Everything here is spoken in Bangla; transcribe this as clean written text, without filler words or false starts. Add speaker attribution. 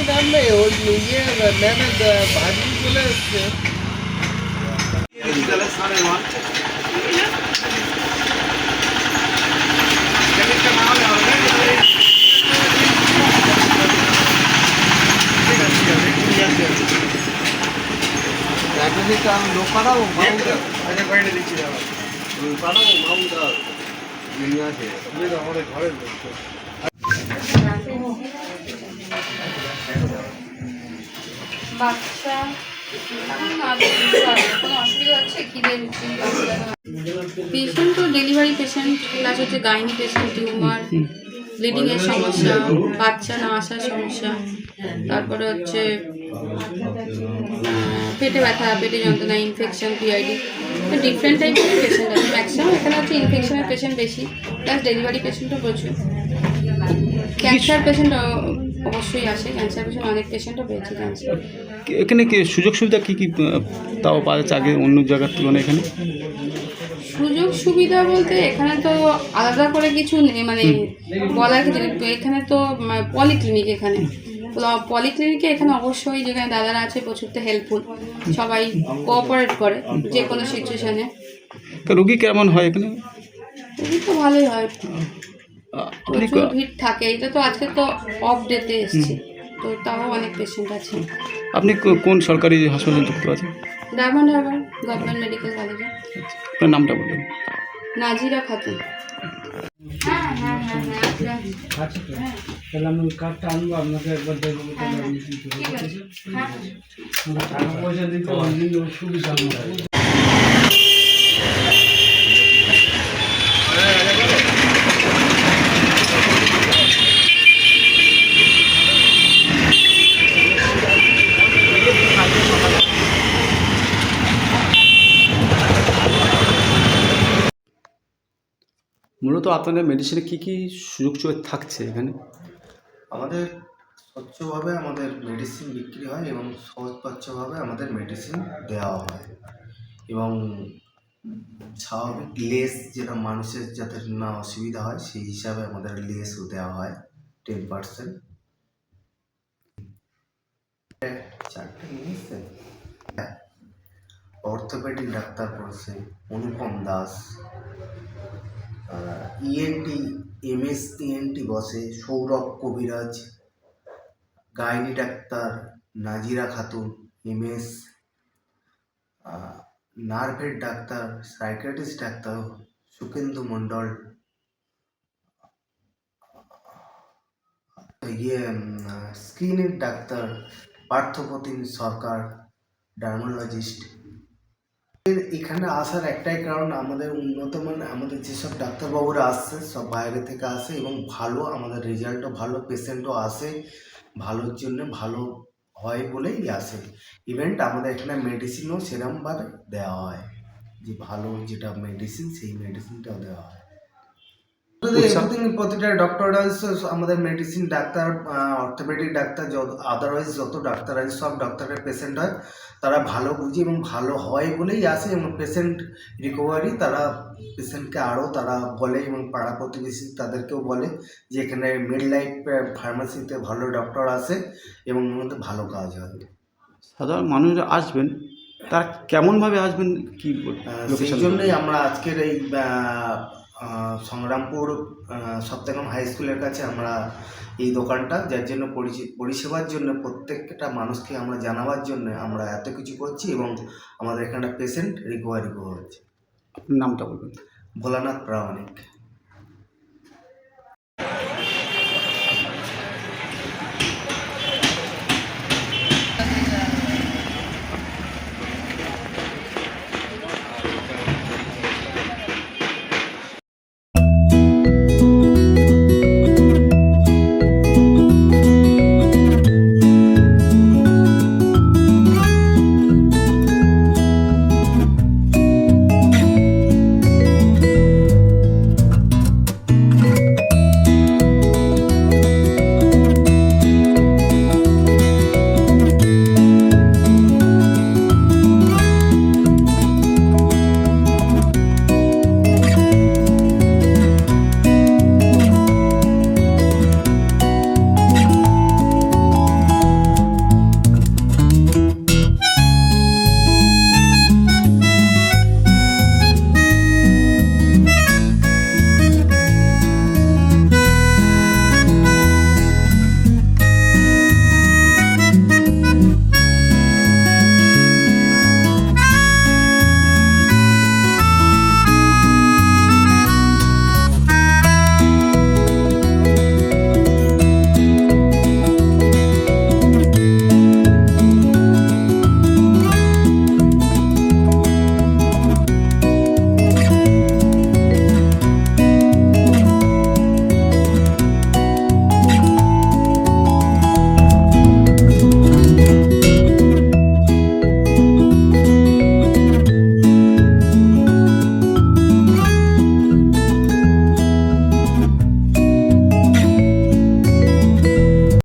Speaker 1: নাম নেই, ওই ইয়ে ম্যামের ভাবি চলে এসছে। আমি লোক পাঠাবো, বাইরে দিচ্ছি পাঠাবো মাউন্ট আছে আমাদের ঘরের লোক।
Speaker 2: বাচ্চা কোনো অসুবিধা হচ্ছে খিদে পেশেন্ট তো ডেলিভারি পেশেন্ট প্লাস হচ্ছে গাইনি পেশেন্ট, টিউমার, ব্লিডিংয়ের সমস্যা, বাচ্চা না আসার সমস্যা, তারপরে হচ্ছে পেটে ব্যথা, পেটে যন্ত্রণা, ইনফেকশন, পিআইডি, ডিফারেন্ট টাইপের পেশেন্ট আছে। ম্যাক্সিমাম এখানে হচ্ছে ইনফেকশনের পেশেন্ট বেশি, প্লাস ডেলিভারি পেশেন্টও প্রচুর। ক্যান্সার পেশেন্ট অবশ্যই আসে, ক্যান্সার পেশেন্ট অনেক পেশেন্টও পেয়েছে ক্যান্সার।
Speaker 3: এখানে কি সুযোগ সুবিধা কী কী তাও পাওয়া যাচ্ছে আগে অন্য জায়গার তুলনায়? এখানে
Speaker 2: সুযোগ সুবিধা বলতে এখানে তো আলাদা করে কিছু নেই, মানে বলার কিছু নেই। এখানে তো পলিক্লিনিক, এখানে পলিক্লিনিকে এখানে অবশ্যই যেখানে দাদারা আছে প্রচুর তো হেল্পফুল, সবাই কোঅপারেট করে যে কোনো সিচুয়েশানে।
Speaker 3: রুগী কেমন হয় এখানে?
Speaker 2: রুগী তো ভালোই হয়, প্রচুর ভিড় থাকে। এটা তো আজকে তো অফ ডেতে এসছে, তো তাও অনেক পেশেন্ট আছে।
Speaker 3: আপনি কোন সরকারি হাসপাতালে যুক্ত আছেন?
Speaker 2: ডায়মন্ড হারবার গভর্নমেন্ট মেডিকেল কলেজে।
Speaker 3: আপনার নামটা বলবেন?
Speaker 2: নাজিরা খাতুন। হ্যাঁ হ্যাঁ হ্যাঁ হ্যাঁ
Speaker 1: আচ্ছা, তাহলে আমি কার্ডটা আনবো, আপনাকে একবার দেখবো।
Speaker 2: ঠিক আছে, হ্যাঁ
Speaker 1: টাকা পয়সা দিতে অনেকদিন সুবিধা হয়।
Speaker 3: মূলত আপনাদের মেডিসিনে কী কী সুযোগ সুবিধা থাকছে এখানে?
Speaker 4: আমাদের স্বচ্ছভাবে আমাদের মেডিসিন বিক্রি হয় এবং সহজপাচ্যভাবে আমাদের মেডিসিন দেওয়া হয় এবং স্বাভাবিক লেস, যেটা মানুষের যাতে না অসুবিধা হয় সেই হিসাবে আমাদের লেসও দেওয়া হয় 10%। চারটে নিয়েছেন। অর্থোপেডিক ডাক্তার পড়ছে অনুপম দাস, ইএনটি MS ENT বসে সৌরভ কবিরাজ, gynae doctor Nazira Khatun MS, নার্ভের ডাক্তার সাইকিয়াট্রিস্ট ডাক্তার সুকেন্দু মণ্ডল, স্কিনের ডাক্তার পার্থপ্রতিম সরকার, ডার্মোলজিস্ট। এখানে আসার একটাই কারণ, আমাদের উন্নত মানের আমাদের যেসব ডাক্তারবাবুরা আসছে সব বাইরে থেকে আসে এবং ভালো, আমাদের রেজাল্টও ভালো, পেশেন্টও আসে ভালোর জন্য, ভালো হয় বলেই আসে। ইভেন্ট আমাদের এখানে মেডিসিনও সেরকমভাবে দেওয়া হয়, যে ভালো যেটা মেডিসিন সেই মেডিসিনটাও দেওয়া হয়। প্রতিটা ডক্টররা আমাদের medicine doctor, orthopaedic doctor, otherwise যত ডাক্তার আছে সব ডক্টরের পেশেন্ট হয়, তারা ভালো বুঝে এবং ভালো হয় বলেই আসে এবং পেশেন্ট রিকভারি, তারা পেশেন্টকে আরও তারা বলে এবং পাড়া প্রতিবেশী তাদেরকেও বলে যে এখানে মিড লাইফ ফার্মাসিতে ভালো ডক্টর আসে এবং ওর মধ্যে ভালো কাজ হয়।
Speaker 3: সাধারণ মানুষরা আসবেন, তারা কেমনভাবে আসবেন কি
Speaker 4: সেই জন্যই আমরা আজকের এই সংগ্রামপুর সপ্তগ্রাম হাই স্কুলের কাছে আমরা এই দোকানটা, যার জন্য পরিষেবার জন্য প্রত্যেকটা মানুষকে আমরা জানাবার জন্য আমরা এত কিছু করছি এবং আমাদের এখানে পেশেন্ট রিকভারি হচ্ছে।
Speaker 3: আপনার নামটা বলবেন?
Speaker 4: ভোলানাথ প্রামাণিক।